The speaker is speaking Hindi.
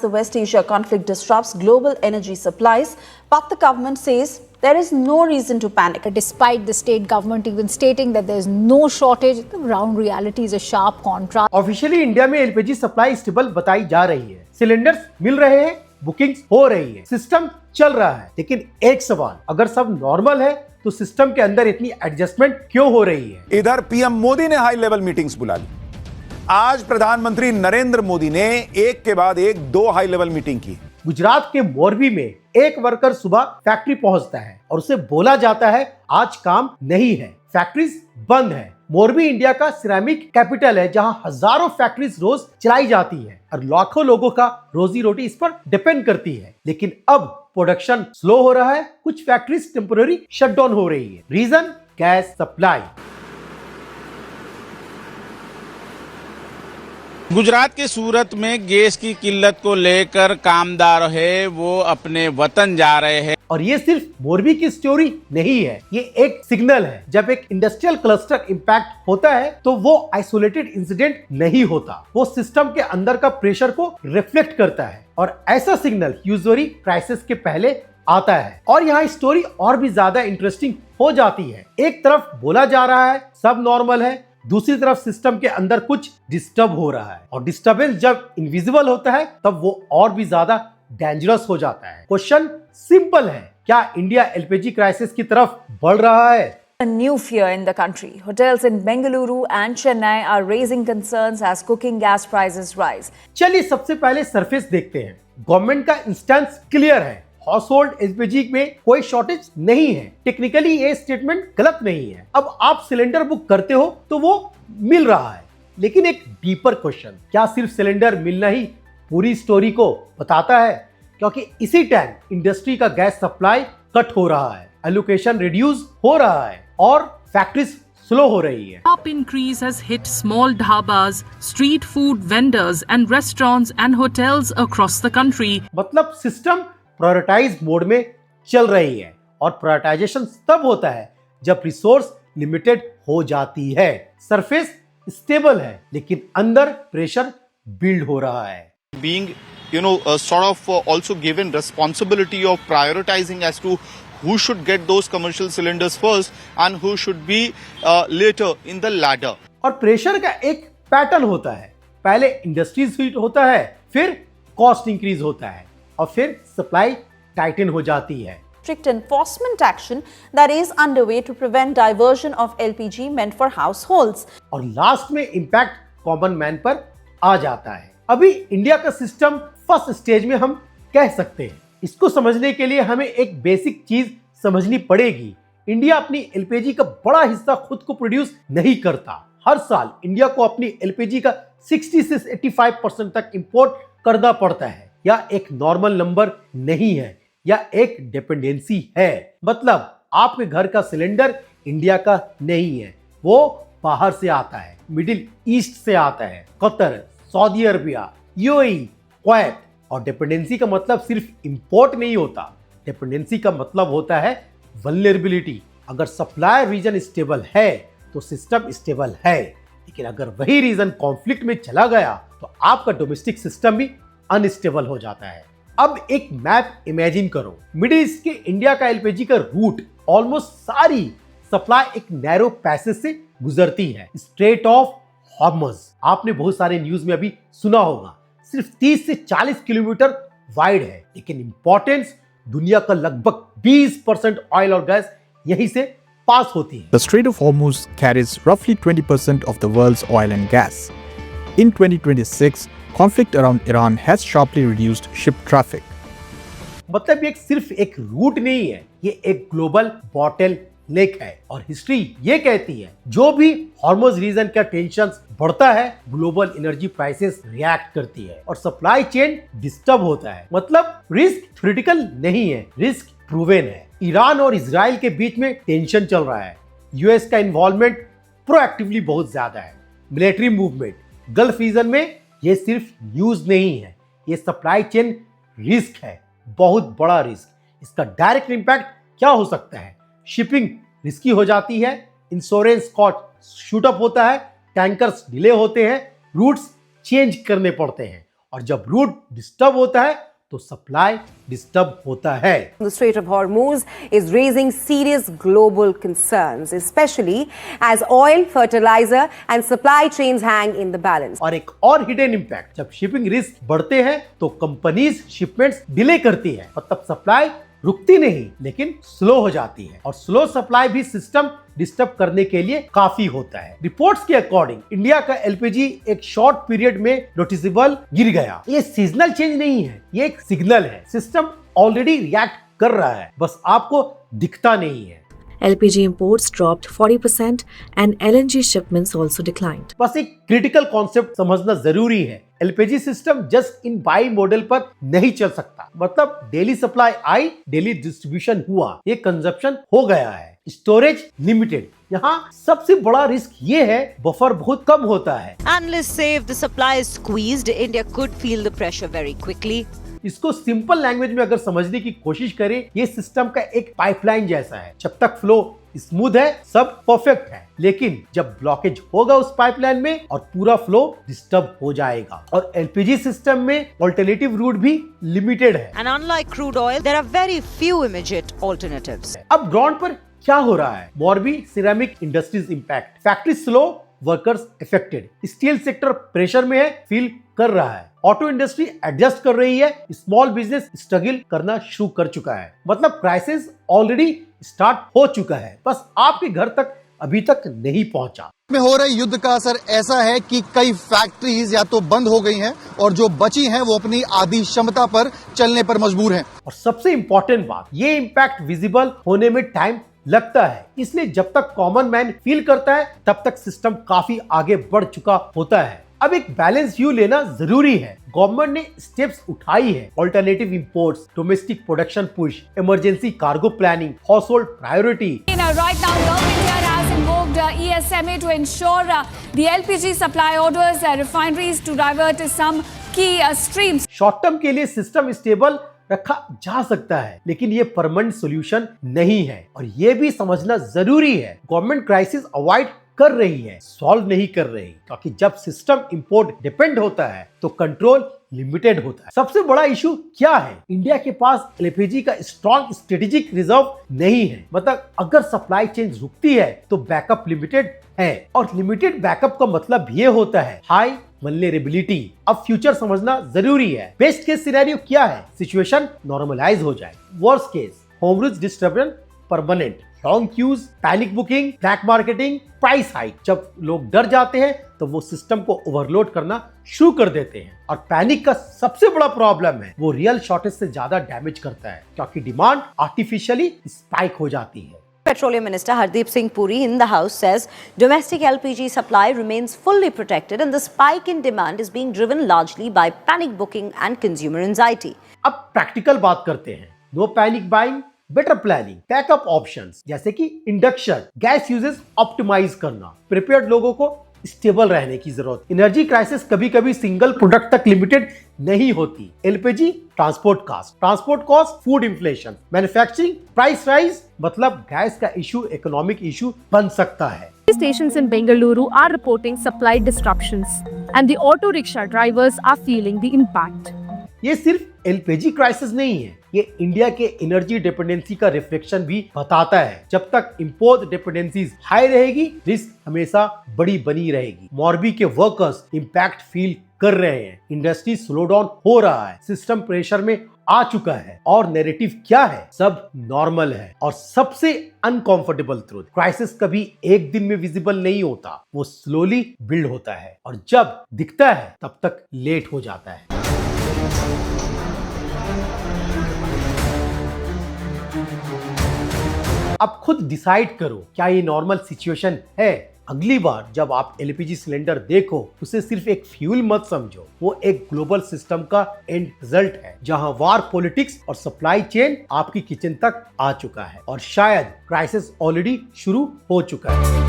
The West Asia conflict disrupts global energy supplies, but the government says there is no reason to panic. Despite the state government even stating that there is no shortage, the ground reality is a sharp contrast. Officially India में एलपीजी सप्लाई स्टेबल बताई जा रही है, सिलेंडर्स मिल रहे हैं, बुकिंग्स हो रही है, सिस्टम चल रहा है। लेकिन एक सवाल, अगर सब नॉर्मल है तो सिस्टम के अंदर इतनी एडजस्टमेंट क्यों हो रही है? इधर पीएम मोदी ने हाई लेवल मीटिंग्स बुला ली। आज प्रधानमंत्री नरेंद्र मोदी ने एक के बाद एक 2 हाई लेवल मीटिंग की। गुजरात के मोरबी में एक वर्कर सुबह फैक्ट्री पहुंचता है और उसे बोला जाता है आज काम नहीं है, फैक्ट्रीज बंद है। मोरबी इंडिया का सिरेमिक कैपिटल है, जहां हजारों फैक्ट्रीज रोज चलाई जाती है और लाखों लोगों का रोजी रोटी इस पर डिपेंड करती है। लेकिन अब प्रोडक्शन स्लो हो रहा है, कुछ फैक्ट्रीज टेम्पोररी शटडाउन हो रही है। Reason gas supply. गुजरात के सूरत में गैस की किल्लत को लेकर कामदार है वो अपने वतन जा रहे हैं। और ये सिर्फ मोरबी की स्टोरी नहीं है, ये एक सिग्नल है। जब एक इंडस्ट्रियल क्लस्टर इंपैक्ट होता है तो वो आइसोलेटेड इंसिडेंट नहीं होता, वो सिस्टम के अंदर का प्रेशर को रिफ्लेक्ट करता है। और ऐसा सिग्नल यूजुअली क्राइसिस के पहले आता है। और यहाँ स्टोरी और भी ज्यादा इंटरेस्टिंग हो जाती है। एक तरफ बोला जा रहा है सब नॉर्मल है, दूसरी तरफ सिस्टम के अंदर कुछ डिस्टर्ब हो रहा है। और डिस्टर्बेंस जब इनविजिबल होता है तब वो और भी ज्यादा डेंजरस हो जाता है। क्वेश्चन सिंपल है, क्या इंडिया एलपीजी क्राइसिस की तरफ बढ़ रहा है? A new fear in the country. Hotels in Bengaluru and Chennai are raising concerns as cooking gas prices rise. चलिए सबसे पहले सरफेस देखते हैं। गवर्नमेंट का इंस्टेंस क्लियर है, हाउस होल्ड एलपीजी में कोई शॉर्टेज नहीं है। टेक्निकली ये स्टेटमेंट गलत नहीं है। अब आप सिलेंडर बुक करते हो तो वो मिल रहा है। लेकिन एक डीपर क्वेश्चन, क्या सिर्फ सिलेंडर मिलना ही पूरी स्टोरी को बताता है? क्योंकि इसी टाइम इंडस्ट्री का गैस सप्लाई कट हो रहा है, एलोकेशन रिड्यूस हो रहा है और फैक्ट्रीज स्लो हो रही है। Sharp increase has hit small dhabas, street food vendors and restaurants and hotels across the country. मतलब सिस्टम प्रायोरिटाइज मोड में चल रही है। और प्रायोरिटाइजेशन तब होता है जब रिसोर्स लिमिटेड हो जाती है। सरफेस स्टेबल है लेकिन अंदर प्रेशर बिल्ड हो रहा है। Being sort of also given responsibility of prioritizing as to who should get those commercial cylinders first and who should be later in the ladder. और प्रेशर का एक पैटर्न होता है, पहले इंडस्ट्रीज हीट होता है, फिर कॉस्ट इंक्रीज होता है और फिर सप्लाई टाइटन हो जाती है। Strict enforcement action that is underway to prevent diversion of LPG meant for households. और लास्ट में इंपैक्ट कॉमन मैन पर आ जाता है। अभी इंडिया का सिस्टम फर्स्ट स्टेज में हम कह सकते हैं। इसको समझने के लिए हमें एक बेसिक चीज समझनी पड़ेगी। इंडिया अपनी एलपीजी का बड़ा हिस्सा खुद को प्रोड्यूस नहीं करता। हर साल इंडिया को अपनी एलपीजी का 60 से 85% तक इंपोर्ट करना पड़ता है। या एक नॉर्मल नंबर नहीं है, या एक डिपेंडेंसी है। मतलब आपके घर का सिलेंडर इंडिया का नहीं है, वो बाहर से आता है, मिडिल ईस्ट से आता है, Qatar, Saudi Arabia, UAE, Kuwait. और डिपेंडेंसी का मतलब सिर्फ इंपोर्ट नहीं होता, डिपेंडेंसी का मतलब होता है वल्नरेबिलिटी। अगर सप्लाई रीजन स्टेबल है तो सिस्टम स्टेबल है, लेकिन अगर वही रीजन कॉन्फ्लिक्ट में चला गया तो आपका डोमेस्टिक सिस्टम भी अनस्टेबल हो जाता है। अब एक मैप इमेजिन करो, मिडिल ईस्ट के इंडिया का एलपीजी का रूट ऑलमोस्ट सारी सप्लाई एक नैरो पैसेज से गुजरती है, स्ट्रेट ऑफ हॉर्मुज। आपने बहुत सारे न्यूज में अभी सुना होगा, सिर्फ 30 से 40 किलोमीटर वाइड है, लेकिन इंपॉर्टेंस दुनिया का लगभग 20% ऑयल और गैस यहीं से पास होती है। The Strait of Hormuz carries roughly 20% of the world's oil and gas. In 2026, conflict around Iran has sharply reduced ship traffic. मतलब ये सिर्फ एक रूट नहीं है, ये एक ग्लोबल बॉटल नेक है। और हिस्ट्री ये कहती है जो भी हॉर्मुज रीजन का टेंशन बढ़ता है, ग्लोबल एनर्जी प्राइसेस रिएक्ट करती है और सप्लाई चेन डिस्टर्ब होता है। मतलब रिस्क थ्योरेटिकल नहीं है, रिस्क प्रूवन है। ईरान और इजराइल के बीच में टेंशन चल रहा है, यूएस का इन्वॉल्वमेंट प्रोएक्टिवली बहुत ज्यादा है, मिलिट्री मूवमेंट गल्फ रीजन में। ये सिर्फ न्यूज नहीं है, ये सप्लाई चेन रिस्क है, बहुत बड़ा रिस्क। इसका डायरेक्ट इंपैक्ट क्या हो सकता है? शिपिंग रिस्की हो जाती है, इंश्योरेंस कॉस्ट शूट अप होता है, टैंकर्स डिले होते हैं, रूट्स चेंज करने पड़ते हैं और जब रूट डिस्टर्ब होता है तो सप्लाई डिस्टर्ब होता है। The Strait of Hormuz is raising serious global concerns, especially as oil, fertilizer and supply chains hang in the balance. और एक और हिडन इम्पैक्ट, जब शिपिंग रिस्क बढ़ते हैं तो कंपनीज शिपमेंट्स डिले करती है, मतलब सप्लाई रुकती नहीं लेकिन स्लो हो जाती है, और स्लो सप्लाई भी सिस्टम डिस्टर्ब करने के लिए काफी होता है। रिपोर्ट्स के अकॉर्डिंग इंडिया का एलपीजी एक शॉर्ट पीरियड में नोटिसेबल गिर गया। ये सीजनल चेंज नहीं है, ये एक सिग्नल है। सिस्टम ऑलरेडी रिएक्ट कर रहा है, बस आपको दिखता नहीं है। LPG imports dropped 40% and LNG shipments also declined. बस एक क्रिटिकल कॉन्सेप्ट समझना जरूरी है। LPG system just in by model पर नहीं चल सकता, मतलब daily supply I, daily distribution हुआ, ये कंजप्शन हो गया है, स्टोरेज लिमिटेड। यहाँ सबसे बड़ा रिस्क ये है बफर बहुत कम होता है। Analysts say if the supply is squeezed, India could feel the pressure very quickly. इसको सिंपल लैंग्वेज में अगर समझने की कोशिश करें, ये सिस्टम का एक पाइपलाइन जैसा है। जब तक फ्लो स्मूथ है, सब परफेक्ट है, लेकिन जब ब्लॉकेज होगा उस पाइपलाइन में और पूरा फ्लो डिस्टर्ब हो जाएगा। और एलपीजी सिस्टम में अल्टरनेटिव रूट भी लिमिटेड है। And unlike crude oil, there are very few immediate alternatives. अब ग्राउंड पर क्या हो रहा है? Moby ceramic industries impact, factory slow, workers affected, steel sector pressure में है, फील कर रहा है, ऑटो इंडस्ट्री एडजस्ट कर रही है, स्मॉल बिजनेस स्ट्रगल करना शुरू कर चुका है। मतलब क्राइसिस ऑलरेडी स्टार्ट हो चुका है, बस आपके घर तक अभी तक नहीं पहुंचा। में हो रहे युद्ध का असर ऐसा है कि कई फैक्ट्रीज या तो बंद हो गई हैं और जो बची हैं वो अपनी आधी क्षमता पर चलने पर मजबूर हैं। और सबसे इंपॉर्टेंट बात, ये इम्पैक्ट विजिबल होने में टाइम लगता है, इसलिए जब तक कॉमन मैन फील करता है तब तक सिस्टम काफी आगे बढ़ चुका होता है। अब एक बैलेंस व्यू लेना जरूरी है। गवर्नमेंट ने स्टेप्स उठाई है, alternative imports, domestic production push, emergency cargo planning, house hold priority. Right now, India has invoked ESMA to ensure the LPG supply orders refineries to divert some key streams. Short term के लिए सिस्टम स्टेबल रखा जा सकता है, लेकिन ये परमानेंट सॉल्यूशन नहीं है, और ये भी समझना जरूरी है। गवर्नमेंट क्राइसिस अवॉइड कर रही है, सॉल्व नहीं कर रही, क्योंकि जब सिस्टम इंपोर्ट डिपेंड होता है तो कंट्रोल लिमिटेड होता है। सबसे बड़ा इशू क्या है? इंडिया के पास एलपीजी का स्ट्रॉन्ग स्ट्रेटेजिक रिजर्व नहीं है, मतलब अगर सप्लाई चेन रुकती है तो बैकअप लिमिटेड है, और लिमिटेड बैकअप का मतलब ये होता है हाई वल्नरेबिलिटी। अब फ्यूचर समझना जरूरी है। बेस्ट केस सिनेरियो क्या है? सिचुएशन नॉर्मलाइज हो जाए। वर्स्ट केस, होमरूज disturbance permanent, long queues, panic booking, black marketing, price hike. जब लोग डर जाते हैं तो वो सिस्टम को ओवरलोड करना शुरू कर देते हैं, और पैनिक का सबसे बड़ा प्रॉब्लम है वो रियल शॉर्टेज से ज्यादा डैमेज करता है, क्योंकि डिमांड आर्टिफिशियली स्पाइक हो जाती है। Petroleum Minister Hardeep Singh Puri in the House says domestic LPG supply remains fully protected and the spike in demand is being driven largely by panic booking and consumer anxiety. अब प्रैक्टिकल बात करते हैं। No panic buying, better planning, backup options जैसे कि इंडक्शन, गैस यूजेस ऑप्टिमाइज करना, प्रिपेयर्ड लोगों को स्टेबल रहने की जरूरत। एनर्जी क्राइसिस कभी कभी सिंगल प्रोडक्ट तक लिमिटेड नहीं होती। LPG, transport cost, food inflation, manufacturing price rise, मतलब गैस का इशू इकोनॉमिक इशू बन सकता है। Stations in Bengaluru are reporting supply disruptions and the auto rickshaw drivers are feeling the impact. ये सिर्फ एलपीजी क्राइसिस नहीं है, ये इंडिया के एनर्जी डिपेंडेंसी का रिफ्लेक्शन भी बताता है। जब तक इंपोर्ट डिपेंडेंसीज हाई रहेगी, रिस्क हमेशा बड़ी बनी रहेगी। मॉर्बी के वर्कर्स इंपैक्ट फील कर रहे हैं, इंडस्ट्री स्लो डाउन हो रहा है, सिस्टम प्रेशर में आ चुका है, और नैरेटिव क्या है? सब नॉर्मल है। और सबसे अनकंफर्टेबल ट्रूथ, क्राइसिस कभी एक दिन में विजिबल नहीं होता, वो स्लोली बिल्ड होता है, और जब दिखता है तब तक लेट हो जाता है। अब खुद डिसाइड करो, क्या ये नॉर्मल सिचुएशन है? अगली बार जब आप एलपीजी सिलेंडर देखो, उसे सिर्फ एक फ्यूल मत समझो, वो एक ग्लोबल सिस्टम का एंड रिजल्ट है, जहां वार, पॉलिटिक्स और सप्लाई चेन आपकी किचन तक आ चुका है, और शायद क्राइसिस ऑलरेडी शुरू हो चुका है।